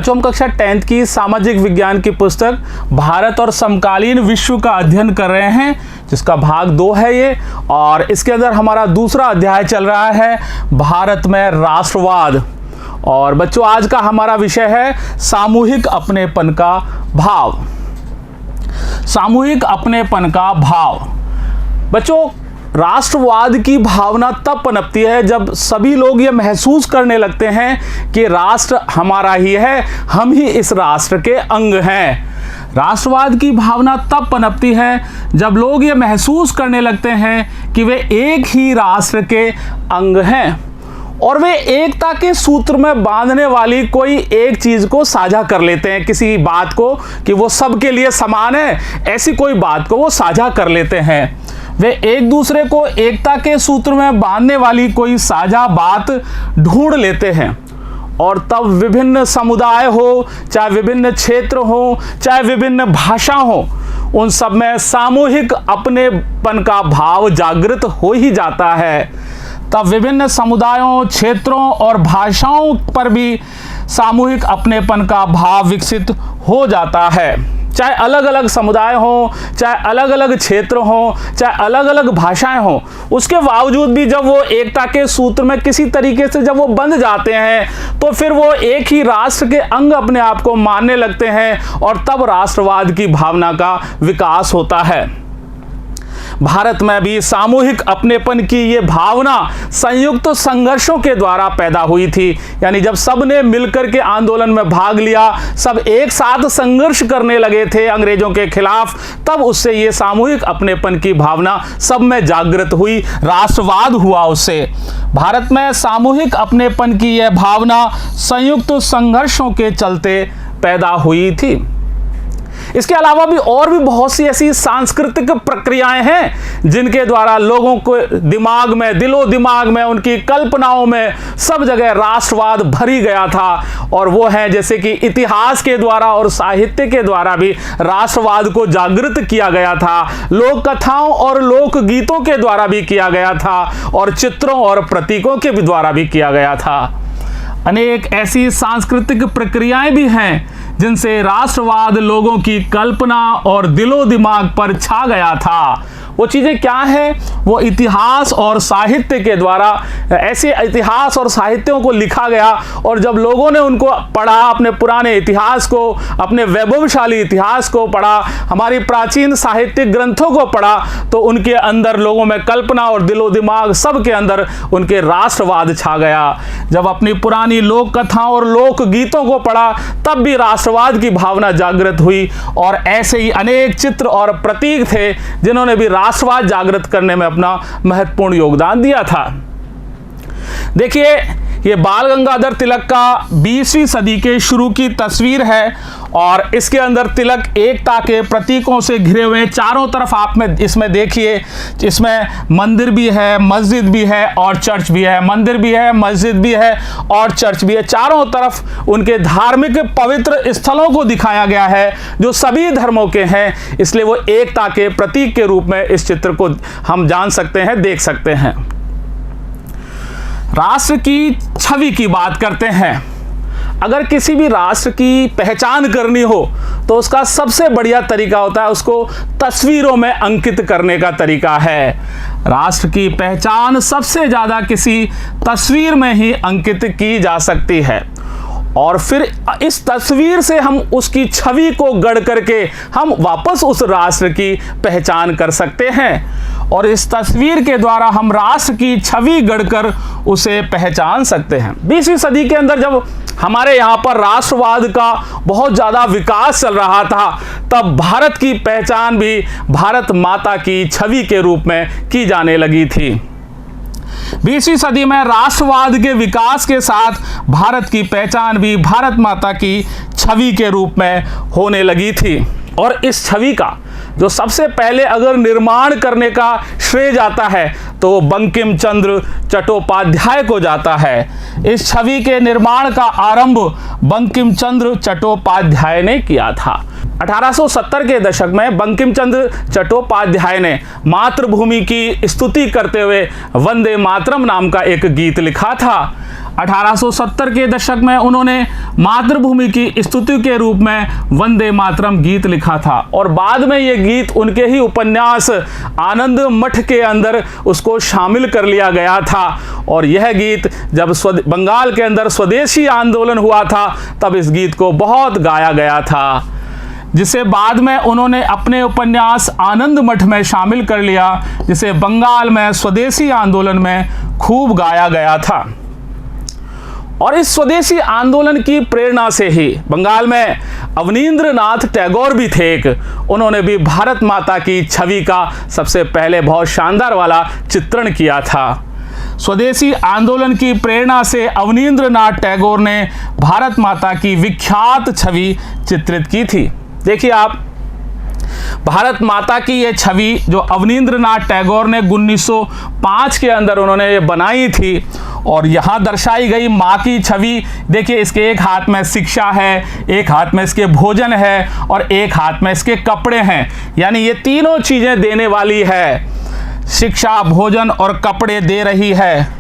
बच्चों हम कक्षा 10th की सामाजिक विज्ञान की पुस्तक भारत और समकालीन विश्व का अध्ययन कर रहे हैं, जिसका भाग 2 है ये। और इसके अंदर हमारा दूसरा अध्याय चल रहा है भारत में राष्ट्रवाद। और बच्चों आज का हमारा विषय है सामूहिक अपनेपन का भाव। सामूहिक अपनेपन का भाव। बच्चों राष्ट्रवाद की भावना तब पनपती है जब सभी लोग ये महसूस करने लगते हैं कि राष्ट्र हमारा ही है, हम ही इस राष्ट्र के अंग हैं। राष्ट्रवाद की भावना तब पनपती है जब लोग ये महसूस करने लगते हैं कि वे एक ही राष्ट्र के अंग हैं और वे एकता के सूत्र में बांधने वाली कोई एक चीज को साझा कर लेते हैं। किसी बात को कि वो सबके लिए समान है, ऐसी कोई बात को वो साझा कर लेते हैं। वे एक दूसरे को एकता के सूत्र में बांधने वाली कोई साझा बात ढूंढ लेते हैं और तब विभिन्न समुदाय हो, चाहे विभिन्न क्षेत्र हो, चाहे विभिन्न भाषा हो, उन सब में सामूहिक अपनेपन का भाव जागृत हो ही जाता है। तब विभिन्न समुदायों, क्षेत्रों और भाषाओं पर भी सामूहिक अपनेपन का भाव विकसित हो जाता है। चाहे अलग अलग समुदाय हो, चाहे अलग अलग क्षेत्र हो, चाहे अलग अलग भाषाएं हो, उसके बावजूद भी जब वो एकता के सूत्र में किसी तरीके से जब वो बंध जाते हैं तो फिर वो एक ही राष्ट्र के अंग अपने आप को मानने लगते हैं और तब राष्ट्रवाद की भावना का विकास होता है। भारत में भी सामूहिक अपनेपन की ये भावना संयुक्त संघर्षों के द्वारा पैदा हुई थी। यानी जब सब ने मिलकर के आंदोलन में भाग लिया, सब एक साथ संघर्ष करने लगे थे अंग्रेजों के खिलाफ, तब उससे ये सामूहिक अपनेपन की भावना सब में जागृत हुई, राष्ट्रवाद हुआ उससे। भारत में सामूहिक अपनेपन की यह भावना संयुक्त संघर्षों के चलते पैदा हुई थी। इसके अलावा भी और भी बहुत सी ऐसी सांस्कृतिक प्रक्रियाएं हैं जिनके द्वारा लोगों को दिमाग में, दिलो दिमाग में, उनकी कल्पनाओं में सब जगह राष्ट्रवाद भरी गया था। और वो है जैसे कि इतिहास के द्वारा और साहित्य के द्वारा भी राष्ट्रवाद को जागृत किया गया था, लोक कथाओं और लोक गीतों के द्वारा भी किया गया था और चित्रों और प्रतीकों के द्वारा भी किया गया था। अनेक ऐसी सांस्कृतिक प्रक्रियाएं भी हैं जिनसे राष्ट्रवाद लोगों की कल्पना और दिलो दिमाग पर छा गया था। वो चीज़ें क्या हैं? वो इतिहास और साहित्य के द्वारा ऐसे इतिहास और साहित्यों को लिखा गया और जब लोगों ने उनको पढ़ा, अपने पुराने इतिहास को, अपने वैभवशाली इतिहास को पढ़ा, हमारी प्राचीन साहित्यिक ग्रंथों को पढ़ा, तो उनके अंदर लोगों में कल्पना और दिलो दिमाग सब के अंदर उनके राष्ट्रवाद छा गया। जब अपनी पुरानी लोक कथाओं और लोक गीतों को पढ़ा तब भी राष्ट्रवाद की भावना जागृत हुई। और ऐसे ही अनेक चित्र और प्रतीक थे जिन्होंने भी राष्ट्रवाद जागृत करने में अपना महत्वपूर्ण योगदान दिया था। देखिए ये बाल गंगाधर तिलक का 20वीं सदी के शुरू की तस्वीर है और इसके अंदर तिलक एकता के प्रतीकों से घिरे हुए चारों तरफ आप में इसमें देखिए, इसमें मंदिर भी है, मस्जिद भी है और चर्च भी है। मंदिर भी है, मस्जिद भी है और चर्च भी है। चारों तरफ उनके धार्मिक पवित्र स्थलों को दिखाया गया है जो सभी धर्मों के हैं, इसलिए वो एकता के प्रतीक के रूप में इस चित्र को हम जान सकते हैं, देख सकते हैं। राष्ट्र की छवि की बात करते हैं। अगर किसी भी राष्ट्र की पहचान करनी हो तो उसका सबसे बढ़िया तरीका होता है उसको तस्वीरों में अंकित करने का तरीका है। राष्ट्र की पहचान सबसे ज़्यादा किसी तस्वीर में ही अंकित की जा सकती है और फिर इस तस्वीर से हम उसकी छवि को गढ़ करके हम वापस उस राष्ट्र की पहचान कर सकते हैं और इस तस्वीर के द्वारा हम राष्ट्र की छवि गढ़कर उसे पहचान सकते हैं। 20वीं सदी के अंदर जब हमारे यहाँ पर राष्ट्रवाद का बहुत ज़्यादा विकास चल रहा था तब भारत की पहचान भी भारत माता की छवि के रूप में की जाने लगी थी। 20वीं सदी में राष्ट्रवाद के विकास के साथ भारत की पहचान भी भारत माता की छवि के रूप में होने लगी थी और इस छवि का जो सबसे पहले अगर निर्माण करने का श्रेय जाता है तो बंकिम चंद्र चट्टोपाध्याय को जाता है। इस छवि के निर्माण का आरंभ बंकिम चंद्र चट्टोपाध्याय ने किया था। 1870 के दशक में बंकिम चंद्र चट्टोपाध्याय ने मातृभूमि की स्तुति करते हुए वंदे मातरम नाम का एक गीत लिखा था। 1870 के दशक में उन्होंने मातृभूमि की स्तुति के रूप में वंदे मातरम गीत लिखा था और बाद में ये गीत उनके ही उपन्यास आनंद मठ के अंदर उसको शामिल कर लिया गया था। और यह गीत जब बंगाल के अंदर स्वदेशी आंदोलन हुआ था तब इस गीत को बहुत गाया गया था, जिसे बाद में उन्होंने अपने उपन्यास आनंद मठ में शामिल कर लिया, जिसे बंगाल में स्वदेशी आंदोलन में खूब गाया गया था। और इस स्वदेशी आंदोलन की प्रेरणा से ही बंगाल में अवनींद्रनाथ टैगोर भी थे एक, उन्होंने भी भारत माता की छवि का सबसे पहले बहुत शानदार वाला चित्रण किया था। स्वदेशी आंदोलन की प्रेरणा से अवनींद्रनाथ टैगोर ने भारत माता की विख्यात छवि चित्रित की थी। देखिए आप, भारत माता की ये छवि जो अवनींद्रनाथ टैगोर ने 1905 के अंदर उन्होंने ये बनाई थी और यहाँ दर्शाई गई माँ की छवि देखिए, इसके एक हाथ में शिक्षा है, एक हाथ में इसके भोजन है और एक हाथ में इसके कपड़े हैं, यानी ये तीनों चीज़ें देने वाली है, शिक्षा, भोजन और कपड़े दे रही है।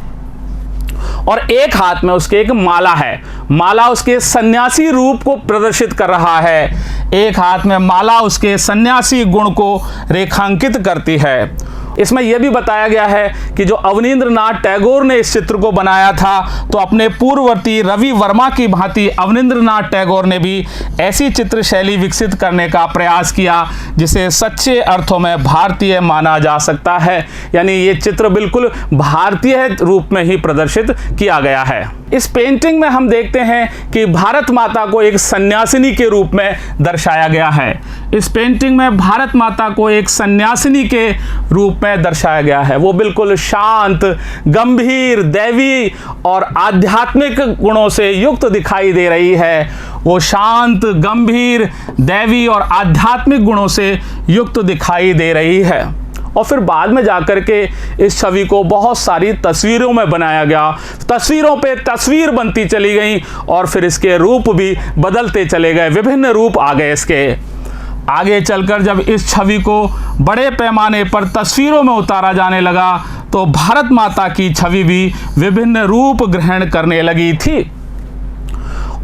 और एक हाथ में उसके एक माला है, माला उसके सन्यासी रूप को प्रदर्शित कर रहा है, एक हाथ में माला उसके सन्यासी गुण को रेखांकित करती है। इसमें यह भी बताया गया है कि जो अवनींद्रनाथ टैगोर ने इस चित्र को बनाया था तो अपने पूर्ववर्ती रवि वर्मा की भांति अवनींद्रनाथ टैगोर ने भी ऐसी चित्र शैली विकसित करने का प्रयास किया जिसे सच्चे अर्थों में भारतीय माना जा सकता है, यानी ये चित्र बिल्कुल भारतीय रूप में ही प्रदर्शित किया गया है। इस पेंटिंग में हम देखते हैं कि भारत माता को एक सन्यासिनी के रूप में दर्शाया गया है। इस पेंटिंग में भारत माता को एक सन्यासिनी के रूप में दर्शाया गया है। वो बिल्कुल शांत, गंभीर, दैवी और आध्यात्मिक गुणों से युक्त दिखाई दे रही है। वो शांत, गंभीर, दैवी और आध्यात्मिक गुणों से युक्त दिखाई दे रही है। और फिर बाद में जाकर के इस छवि को बहुत सारी तस्वीरों में बनाया गया, तस्वीरों पे तस्वीर बनती चली गई और फिर इसके रूप भी बदलते चले गए, विभिन्न रूप आ गए इसके। आगे चलकर जब इस छवि को बड़े पैमाने पर तस्वीरों में उतारा जाने लगा तो भारत माता की छवि भी विभिन्न रूप ग्रहण करने लगी थी।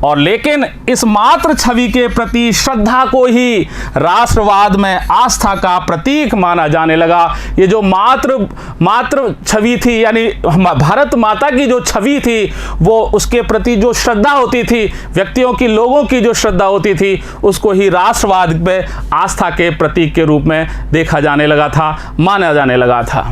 और लेकिन इस मात्र छवि के प्रति श्रद्धा को ही राष्ट्रवाद में आस्था का प्रतीक माना जाने लगा। ये जो मात्र छवि थी, यानी भारत माता की जो छवि थी, वो उसके प्रति जो श्रद्धा होती थी, व्यक्तियों की, लोगों की जो श्रद्धा होती थी, उसको ही राष्ट्रवाद में आस्था के प्रतीक के रूप में देखा जाने लगा था, माना जाने लगा था।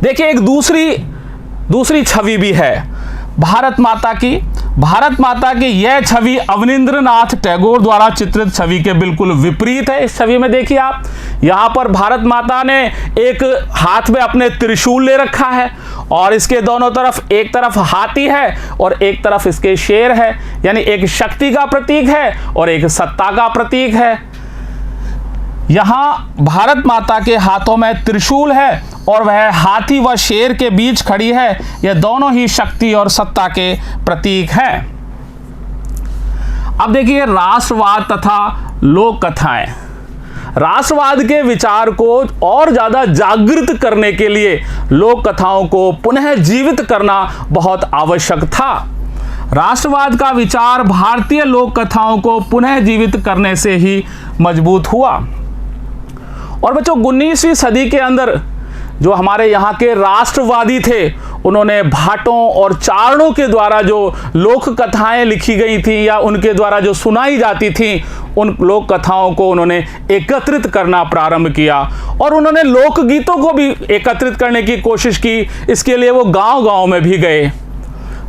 देखिए, एक दूसरी छवि भी है भारत माता की यह छवि अवनींद्रनाथ टैगोर द्वारा चित्रित छवि के बिल्कुल विपरीत है। इस छवि में देखिए आप, यहाँ पर भारत माता ने एक हाथ में अपने त्रिशूल ले रखा है और इसके दोनों तरफ, एक तरफ हाथी है और एक तरफ इसके शेर है, यानी एक शक्ति का प्रतीक है और एक सत्ता का प्रतीक है। यहाँ भारत माता के हाथों में त्रिशूल है और वह हाथी व शेर के बीच खड़ी है। यह दोनों ही शक्ति और सत्ता के प्रतीक हैं। अब देखिए, राष्ट्रवाद तथा लोक कथाएं। राष्ट्रवाद के विचार को और ज्यादा जागृत करने के लिए लोक कथाओं को पुनः जीवित करना बहुत आवश्यक था। राष्ट्रवाद का विचार भारतीय लोक कथाओं को पुनः जीवित करने से ही मजबूत हुआ। और बच्चों, 19वीं सदी के अंदर जो हमारे यहाँ के राष्ट्रवादी थे, उन्होंने भाटों और चारणों के द्वारा जो लोक कथाएं लिखी गई थी या उनके द्वारा जो सुनाई जाती थी, उन लोक कथाओं को उन्होंने एकत्रित करना प्रारंभ किया और उन्होंने लोकगीतों को भी एकत्रित करने की कोशिश की। इसके लिए वो गांव-गांव में भी गए।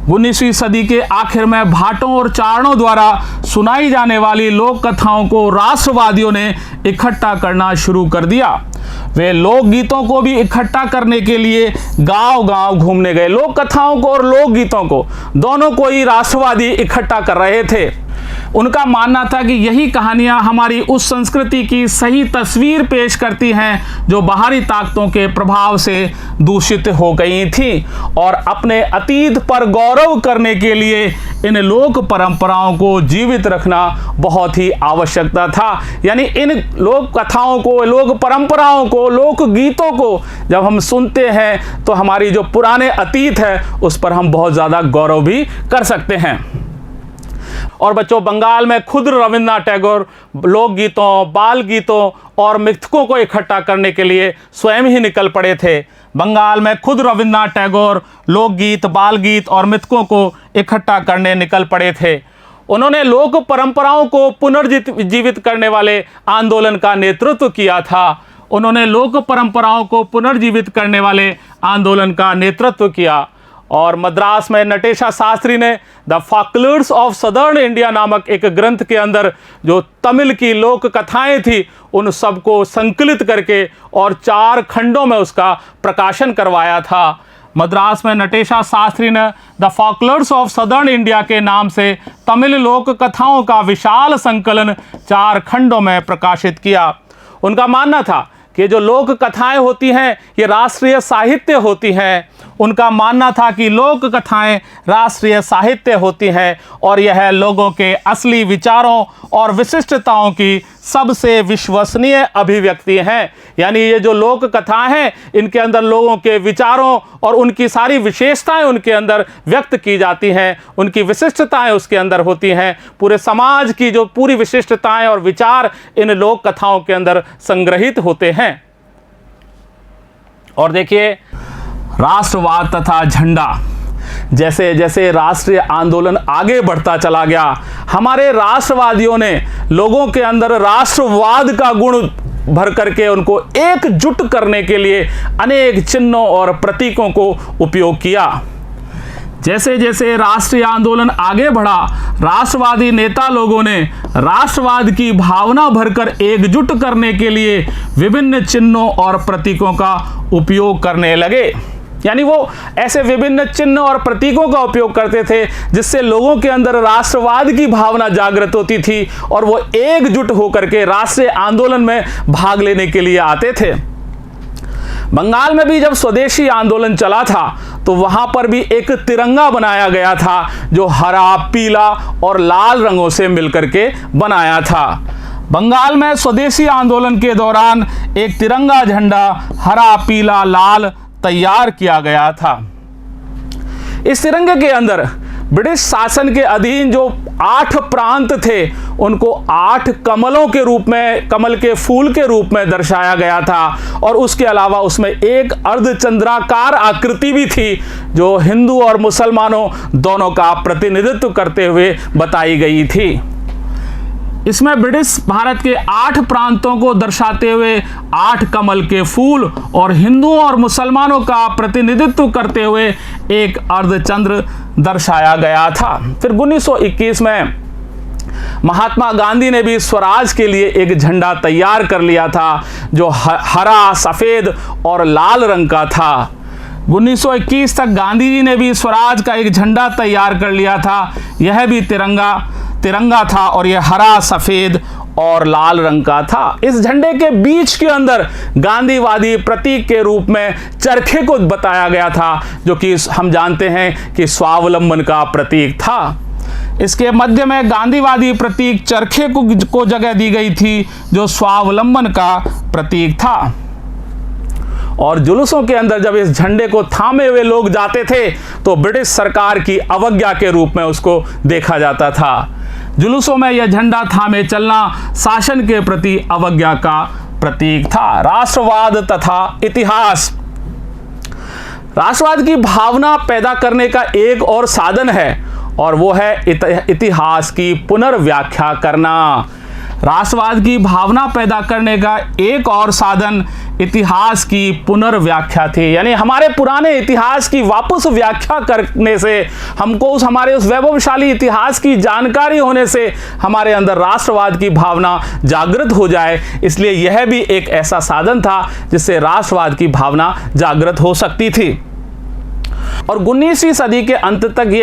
19वीं सदी के आखिर में भाटों और चारणों द्वारा सुनाई जाने वाली लोक कथाओं को राष्ट्रवादियों ने इकट्ठा करना शुरू कर दिया। वे लोकगीतों को भी इकट्ठा करने के लिए गांव-गांव घूमने गए। लोक कथाओं को और लोकगीतों को, दोनों को ही राष्ट्रवादी इकट्ठा कर रहे थे। उनका मानना था कि यही कहानियाँ हमारी उस संस्कृति की सही तस्वीर पेश करती हैं जो बाहरी ताकतों के प्रभाव से दूषित हो गई थी, और अपने अतीत पर गौरव करने के लिए इन लोक परंपराओं को जीवित रखना बहुत ही आवश्यकता था। यानी इन लोक कथाओं को, लोक परंपराओं को, लोक गीतों को जब हम सुनते हैं तो हमारी जो पुराने अतीत है उस पर हम बहुत ज़्यादा गौरव भी कर सकते हैं। और बच्चों, बंगाल में खुद रविन्द्रनाथ टैगोर लोकगीतों, बाल गीतों और मिथकों को इकट्ठा करने के लिए स्वयं ही निकल पड़े थे। बंगाल में खुद रविन्द्रनाथ टैगोर लोकगीत, बाल गीत और मिथकों को इकट्ठा करने निकल पड़े थे। उन्होंने लोक परंपराओं को पुनर्जीवित करने वाले आंदोलन का नेतृत्व किया था। उन्होंने लोक परंपराओं को पुनर्जीवित करने वाले आंदोलन का नेतृत्व किया। और मद्रास में नटेशा शास्त्री ने द फॉकलर्स ऑफ सदर्न इंडिया नामक एक ग्रंथ के अंदर जो तमिल की लोक कथाएं थी उन सबको संकलित करके और 4 खंडों में उसका प्रकाशन करवाया था। मद्रास में नटेशा शास्त्री ने द फॉकलर्स ऑफ सदर्न इंडिया के नाम से तमिल लोक कथाओं का विशाल संकलन 4 खंडों में प्रकाशित किया। उनका मानना था कि जो लोक कथाएं होती हैं ये राष्ट्रीय साहित्य होती हैं। उनका मानना था कि लोक कथाएं राष्ट्रीय साहित्य होती हैं और यह लोगों के असली विचारों और विशिष्टताओं की सबसे विश्वसनीय अभिव्यक्ति हैं। यानी ये जो लोक कथाएं हैं इनके अंदर लोगों के विचारों और उनकी सारी विशेषताएं उनके अंदर व्यक्त की जाती हैं, उनकी विशिष्टताएं उसके अंदर होती हैं। पूरे समाज की जो पूरी विशिष्टताएं और विचार इन लोक कथाओं के अंदर संग्रहित होते हैं। और देखिए, राष्ट्रवाद तथा झंडा, जैसे जैसे राष्ट्रीय आंदोलन आगे बढ़ता चला गया, हमारे राष्ट्रवादियों ने लोगों के अंदर राष्ट्रवाद का गुण भर करके उनको एकजुट करने के लिए अनेक चिन्हों और प्रतीकों को उपयोग किया। जैसे जैसे राष्ट्रीय आंदोलन आगे बढ़ा, राष्ट्रवादी नेता लोगों ने राष्ट्रवाद की भावना भरकर एकजुट करने के लिए विभिन्न चिन्हों और प्रतीकों का उपयोग करने लगे। यानी वो ऐसे विभिन्न चिन्ह और प्रतीकों का उपयोग करते थे जिससे लोगों के अंदर राष्ट्रवाद की भावना जागृत होती थी और वो एकजुट होकर के राष्ट्रीय आंदोलन में भाग लेने के लिए आते थे। बंगाल में भी जब स्वदेशी आंदोलन चला था तो वहां पर भी एक तिरंगा बनाया गया था जो हरा, पीला और लाल रंगों से मिलकर के बनाया था। बंगाल में स्वदेशी आंदोलन के दौरान एक तिरंगा झंडा हरा, पीला, लाल तैयार किया गया था। इस तिरंगे के अंदर ब्रिटिश शासन के अधीन जो 8 प्रांत थे उनको 8 कमलों के रूप में, कमल के फूल के रूप में दर्शाया गया था और उसके अलावा उसमें एक अर्धचंद्राकार आकृति भी थी जो हिंदू और मुसलमानों दोनों का प्रतिनिधित्व करते हुए बताई गई थी। इसमें ब्रिटिश भारत के 8 प्रांतों को दर्शाते हुए 8 कमल के फूल और हिंदुओं और मुसलमानों का प्रतिनिधित्व करते हुए एक अर्धचंद्र दर्शाया गया था। फिर 1921 में महात्मा गांधी ने भी स्वराज के लिए एक झंडा तैयार कर लिया था जो हरा, सफेद और लाल रंग का था। 1921 तक गांधी जी ने भी स्वराज का एक झंडा तैयार कर लिया था। यह भी तिरंगा था और यह हरा, सफेद और लाल रंग का था। इस झंडे के बीच के अंदर गांधीवादी प्रतीक के रूप में चरखे को बताया गया था जो कि हम जानते हैं कि स्वावलंबन का प्रतीक था। इसके मध्य में गांधीवादी प्रतीक चरखे को जगह दी गई थी जो स्वावलंबन का प्रतीक था। और जुलूसों के अंदर जब इस झंडे को थामे हुए लोग जाते थे तो ब्रिटिश सरकार की अवज्ञा के रूप में उसको देखा जाता था। जुलूसों में यह झंडा थामे चलना शासन के प्रति अवज्ञा का प्रतीक था। राष्ट्रवाद तथा इतिहास, राष्ट्रवाद की भावना पैदा करने का एक और साधन है और वो है इतिहास की पुनर्व्याख्या करना। राष्ट्रवाद की भावना पैदा करने का एक और साधन इतिहास की पुनर्व्याख्या थी। यानी हमारे पुराने इतिहास की वापस व्याख्या करने से हमको हमारे उस वैभवशाली इतिहास की जानकारी होने से हमारे अंदर राष्ट्रवाद की भावना जागृत हो जाए। इसलिए यह भी एक ऐसा साधन था जिससे राष्ट्रवाद की भावना जागृत हो सकती थी। और 19वीं सदी के अंत तक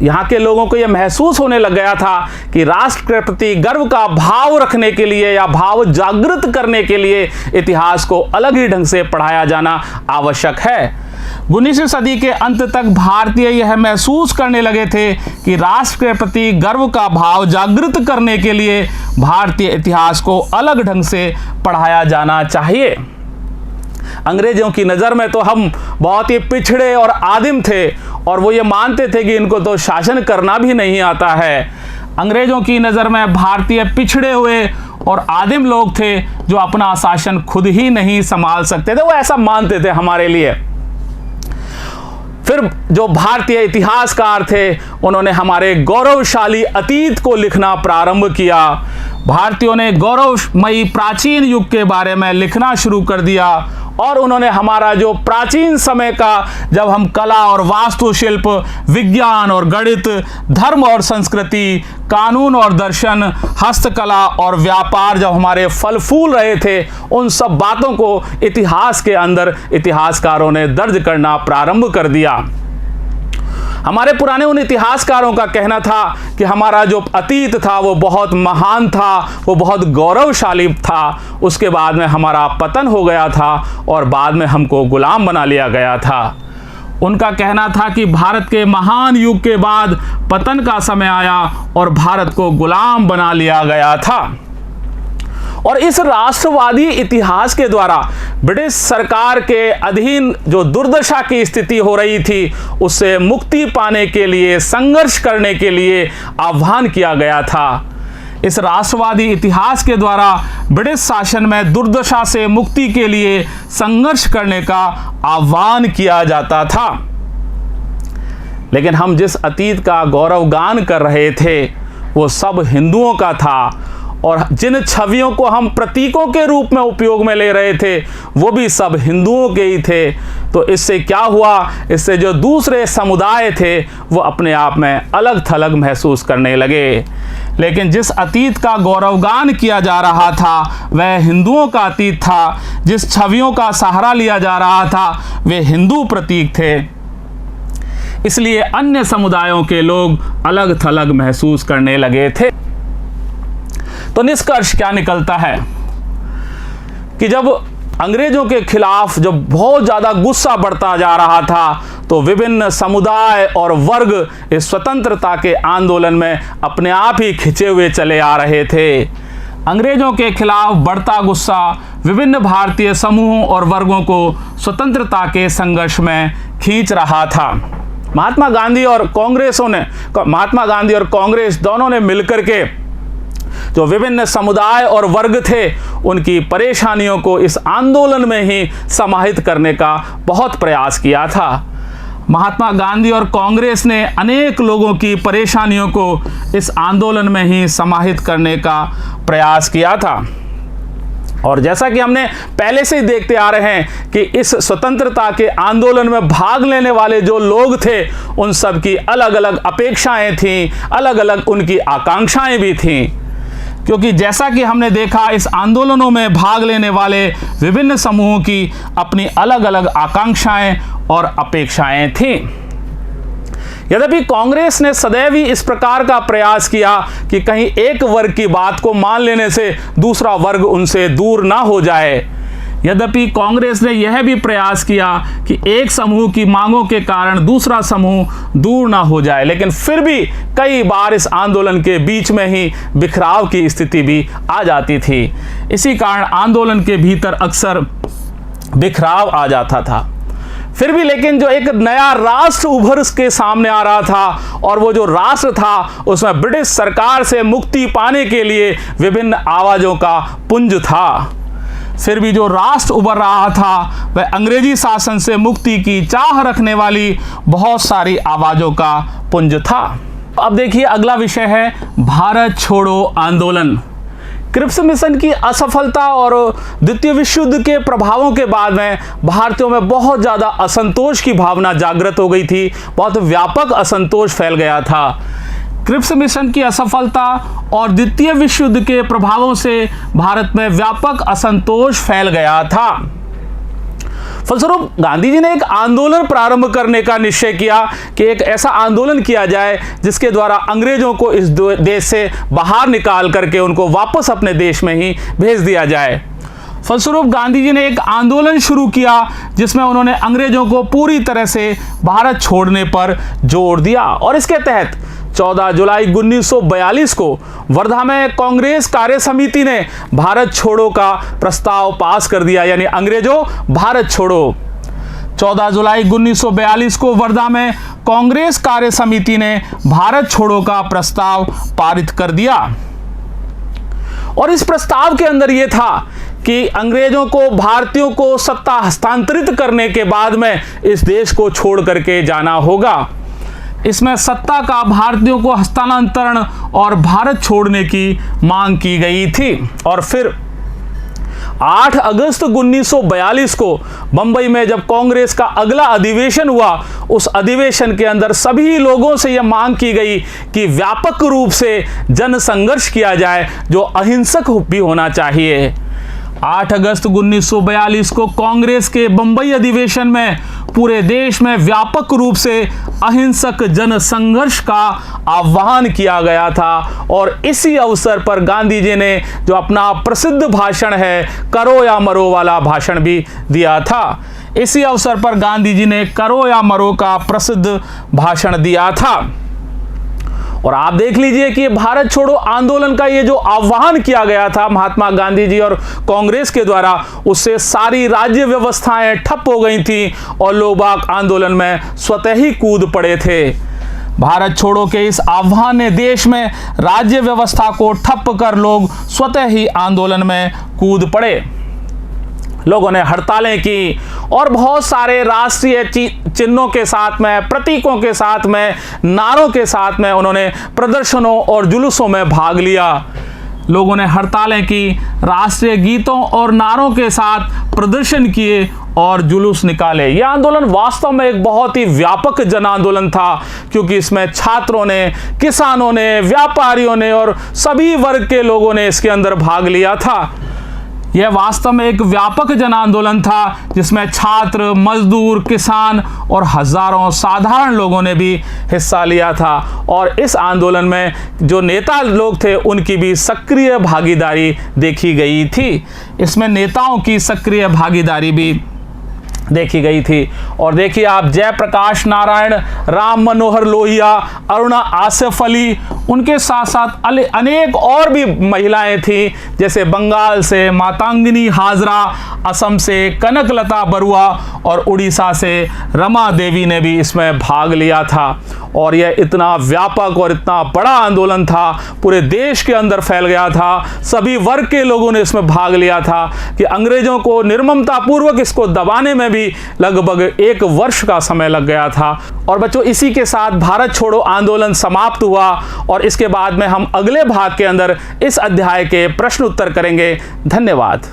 यहाँ के लोगों को यह महसूस होने लग गया था कि राष्ट्र के प्रति गर्व का भाव रखने के लिए या भाव जागृत करने के लिए इतिहास को अलग ही ढंग से पढ़ाया जाना आवश्यक है। 19वीं सदी के अंत तक भारतीय यह महसूस करने लगे थे कि राष्ट्र के प्रति गर्व का भाव जागृत करने के लिए भारतीय इतिहास को अलग ढंग से पढ़ाया जाना चाहिए। अंग्रेजों की नज़र में तो हम बहुत ही पिछड़े और आदिम थे और वो ये मानते थे कि इनको तो शासन करना भी नहीं आता है। अंग्रेजों की नज़र में भारतीय पिछड़े हुए और आदिम लोग थे जो अपना शासन खुद ही नहीं संभाल सकते थे, वो ऐसा मानते थे हमारे लिए। फिर जो भारतीय इतिहासकार थे उन्होंने हमारे गौरवशाली अतीत को लिखना प्रारंभ किया। भारतीयों ने गौरवमयी प्राचीन युग के बारे में लिखना शुरू कर दिया और उन्होंने हमारा जो प्राचीन समय का, जब हम कला और वास्तुशिल्प, विज्ञान और गणित, धर्म और संस्कृति, कानून और दर्शन, हस्तकला और व्यापार जब हमारे फल फूल रहे थे, उन सब बातों को इतिहास के अंदर इतिहासकारों ने दर्ज करना प्रारंभ कर दिया। हमारे पुराने उन इतिहासकारों का कहना था कि हमारा जो अतीत था वो बहुत महान था, वो बहुत गौरवशाली था। उसके बाद में हमारा पतन हो गया था और बाद में हमको गुलाम बना लिया गया था। उनका कहना था कि भारत के महान युग के बाद पतन का समय आया और भारत को गुलाम बना लिया गया था। और इस राष्ट्रवादी इतिहास के द्वारा ब्रिटिश सरकार के अधीन जो दुर्दशा की स्थिति हो रही थी, उससे मुक्ति पाने के लिए, संघर्ष करने के लिए आह्वान किया गया था। इस राष्ट्रवादी इतिहास के द्वारा ब्रिटिश शासन में दुर्दशा से मुक्ति के लिए संघर्ष करने का आह्वान किया जाता था। लेकिन हम जिस अतीत का गौरवगान कर रहे थे वो सब हिंदुओं का था, और जिन छवियों को हम प्रतीकों के रूप में उपयोग में ले रहे थे वो भी सब हिंदुओं के ही थे। तो इससे क्या हुआ, इससे जो दूसरे समुदाय थे वो अपने आप में अलग थलग महसूस करने लगे। लेकिन जिस अतीत का गौरवगान किया जा रहा था वह हिंदुओं का अतीत था, जिस छवियों का सहारा लिया जा रहा था वे हिंदू प्रतीक थे। इसलिए अन्य समुदायों के लोग अलग थलग महसूस करने लगे थे। तो निष्कर्ष क्या निकलता है कि जब अंग्रेजों के खिलाफ जब बहुत ज़्यादा गुस्सा बढ़ता जा रहा था तो विभिन्न समुदाय और वर्ग इस स्वतंत्रता के आंदोलन में अपने आप ही खिंचे हुए चले आ रहे थे। अंग्रेजों के खिलाफ बढ़ता गुस्सा विभिन्न भारतीय समूहों और वर्गों को स्वतंत्रता के संघर्ष में खींच रहा था। महात्मा गांधी और कांग्रेस दोनों ने मिलकर के जो विभिन्न समुदाय और वर्ग थे उनकी परेशानियों को इस आंदोलन में ही समाहित करने का बहुत प्रयास किया था। महात्मा गांधी और कांग्रेस ने अनेक लोगों की परेशानियों को इस आंदोलन में ही समाहित करने का प्रयास किया था। और जैसा कि हमने पहले से ही देखते आ रहे हैं कि इस स्वतंत्रता के आंदोलन में भाग लेने वाले जो लोग थे उन सब की अलग अलग अपेक्षाएं थीं, अलग अलग उनकी आकांक्षाएं भी थीं। क्योंकि जैसा कि हमने देखा इस आंदोलनों में भाग लेने वाले विभिन्न समूहों की अपनी अलग अलग आकांक्षाएं और अपेक्षाएं थीं। यद्यपि कांग्रेस ने सदैव ही इस प्रकार का प्रयास किया कि कहीं एक वर्ग की बात को मान लेने से दूसरा वर्ग उनसे दूर ना हो जाए। यद्यपि कांग्रेस ने यह भी प्रयास किया कि एक समूह की मांगों के कारण दूसरा समूह दूर ना हो जाए, लेकिन फिर भी कई बार इस आंदोलन के बीच में ही बिखराव की स्थिति भी आ जाती थी। इसी कारण आंदोलन के भीतर अक्सर बिखराव आ जाता था। फिर भी लेकिन जो एक नया राष्ट्र उभर के सामने आ रहा था और वो जो राष्ट्र था उसमें ब्रिटिश सरकार से मुक्ति पाने के लिए विभिन्न आवाज़ों का पुंज था। फिर भी जो राष्ट्र उभर रहा था वह अंग्रेजी शासन से मुक्ति की चाह रखने वाली बहुत सारी आवाज़ों का पुंज था। अब देखिए अगला विषय है भारत छोड़ो आंदोलन। क्रिप्स मिशन की असफलता और द्वितीय विश्व युद्ध के प्रभावों के बाद में भारतीयों में बहुत ज़्यादा असंतोष की भावना जागृत हो गई थी, बहुत व्यापक असंतोष फैल गया था। क्रिप्स मिशन की असफलता और द्वितीय विश्व युद्ध के प्रभावों से भारत में व्यापक असंतोष फैल गया था। फलस्वरूप गांधी जी ने एक आंदोलन प्रारंभ करने का निश्चय किया कि एक ऐसा आंदोलन किया जाए जिसके द्वारा अंग्रेजों को इस देश से बाहर निकाल करके उनको वापस अपने देश में ही भेज दिया जाए। फलस्वरूप गांधी जी ने एक आंदोलन शुरू किया जिसमें उन्होंने अंग्रेजों को पूरी तरह से भारत छोड़ने पर जोर दिया और इसके तहत 14 जुलाई 1942 को वर्धा में कांग्रेस कार्य समिति ने भारत छोड़ो का प्रस्ताव पास कर दिया, यानी अंग्रेजों भारत छोड़ो। 14 जुलाई 1942 को वर्धा में कांग्रेस कार्य समिति ने भारत छोड़ो का प्रस्ताव पारित कर दिया और इस प्रस्ताव के अंदर यह था कि अंग्रेजों को भारतीयों को सत्ता हस्तांतरित करने के बाद में इस देश को छोड़ करके जाना होगा। इसमें सत्ता का भारतीयों को हस्तांतरण और भारत छोड़ने की मांग की गई थी और फिर 8 अगस्त 1942 को बंबई में जब कांग्रेस का अगला अधिवेशन हुआ, उस अधिवेशन के अंदर सभी लोगों से यह मांग की गई कि व्यापक रूप से जन संघर्ष किया जाए जो अहिंसक भी होना चाहिए। 8 अगस्त 1942 को कांग्रेस के बंबई अधिवेशन में पूरे देश में व्यापक रूप से अहिंसक जन संघर्ष का आह्वान किया गया था और इसी अवसर पर गांधी जी ने जो अपना प्रसिद्ध भाषण है करो या मरो वाला भाषण भी दिया था। इसी अवसर पर गांधी जी ने करो या मरो का प्रसिद्ध भाषण दिया था और आप देख लीजिए कि भारत छोड़ो आंदोलन का ये जो आह्वान किया गया था महात्मा गांधी जी और कांग्रेस के द्वारा, उससे सारी राज्य व्यवस्थाएं ठप हो गई थी और लोग बाग आंदोलन में स्वतः ही कूद पड़े थे। भारत छोड़ो के इस आह्वान ने देश में राज्य व्यवस्था को ठप कर लोग स्वतः ही आंदोलन में कूद पड़े। लोगों ने हड़तालें की और बहुत सारे राष्ट्रीय चिन्हों के साथ में, प्रतीकों के साथ में, नारों के साथ में उन्होंने प्रदर्शनों और जुलूसों में भाग लिया। लोगों ने हड़तालें की, राष्ट्रीय गीतों और नारों के साथ प्रदर्शन किए और जुलूस निकाले। यह आंदोलन वास्तव में एक बहुत ही व्यापक जन आंदोलन था क्योंकि इसमें छात्रों ने, किसानों ने, व्यापारियों ने और सभी वर्ग के लोगों ने इसके अंदर भाग लिया था। यह वास्तव में एक व्यापक जन आंदोलन था जिसमें छात्र, मजदूर, किसान और हजारों साधारण लोगों ने भी हिस्सा लिया था और इस आंदोलन में जो नेता लोग थे उनकी भी सक्रिय भागीदारी देखी गई थी। इसमें नेताओं की सक्रिय भागीदारी भी देखी गई थी और देखिए आप, जयप्रकाश नारायण, राम मनोहर लोहिया, अरुणा आसिफ अली, उनके साथ साथ अनेक और भी महिलाएं थी जैसे बंगाल से मातंगिनी हाजरा, असम से कनकलता बरुआ और उड़ीसा से रमा देवी ने भी इसमें भाग लिया था और यह इतना व्यापक और इतना बड़ा आंदोलन था, पूरे देश के अंदर फैल गया था। सभी वर्ग के लोगों ने इसमें भाग लिया था कि अंग्रेजों को निर्ममता पूर्वक इसको दबाने में भी लगभग 1 वर्ष का समय लग गया था। और बच्चों, इसी के साथ भारत छोड़ो आंदोलन समाप्त हुआ और इसके बाद में हम अगले भाग के अंदर इस अध्याय के प्रश्न उत्तर करेंगे। धन्यवाद।